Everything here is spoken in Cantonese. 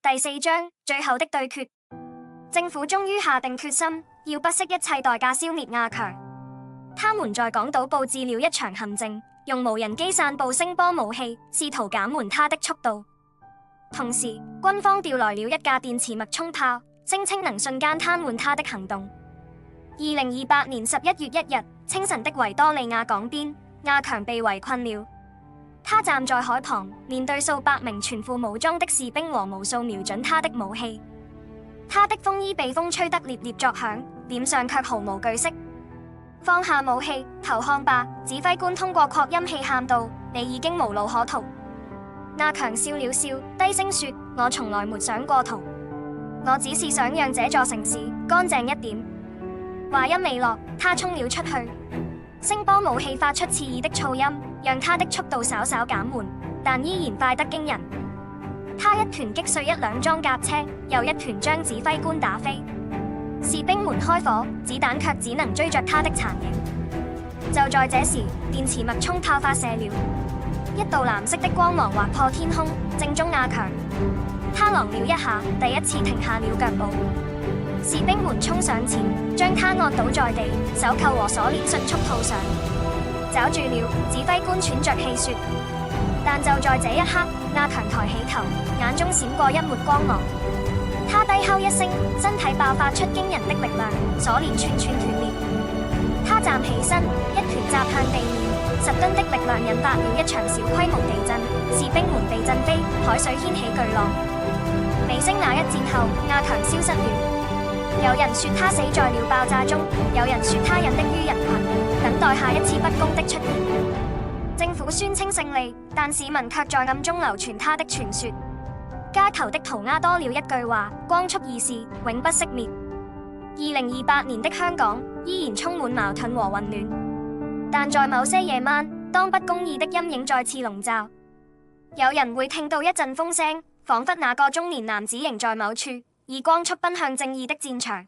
第4章最後的對決。政府終於下定決心，要不惜一切代價消滅亞強。他們在港島布置了一場陷阱，用無人機散布聲波武器，試圖減緩他的速度。同時，軍方調來了一架電磁脈衝炮，聲稱能瞬間癱瘓他的行動。2028年11月1日清晨的維多利亞港邊，亞強被圍困了。他站在海旁，面對數百名全副武裝的士兵和無數瞄準他的武器。他的風衣被風吹得獵獵作響，臉上卻毫無懼色。放下武器，投降吧！指揮官通過擴音器喊道：你已經無路可逃。亞強笑了笑，低聲說：我從來沒想過逃，我只是想讓這座城市乾淨一點。話音未落，他衝了出去。聲波武器發出刺耳的噪音，讓他的速度稍稍減緩，但依然快得驚人。他一拳擊碎一輛裝甲車，又一拳將指揮官打飛。士兵們開火，子彈卻只能追着他的殘影。就在這時，電磁脈衝炮發射了，一道藍色的光芒劃破天空，正中亞強。他狼了一下，第一次停下了腳步。士兵們衝上前，將他按倒在地，手銬和鎖鏈迅速套上。抓住了！指揮官喘着氣說。但就在這一刻，亞強抬起頭，眼中閃過一抹光芒。他低吼一聲，身體爆發出驚人的力量，鎖鏈串串斷裂。他站起身，一拳砸向地面，10噸的力量引發了一場小規模地震，士兵們被震飛，海水掀起巨浪。尾聲那一戰後，亞強消失了。有人說他死在了爆炸中，有人說他隱匿於人群，等待下一次不公的出現。政府宣稱勝利，但市民卻在暗中流傳他的傳說。街頭的塗鴉多了一句話：光速易逝，永不熄滅。2028年的香港依然充滿矛盾和混亂，但在某些夜晚，當不公義的陰影再次籠罩，有人會聽到一陣風聲，仿佛那個中年男子仍在某處，以光速奔向正義的戰場。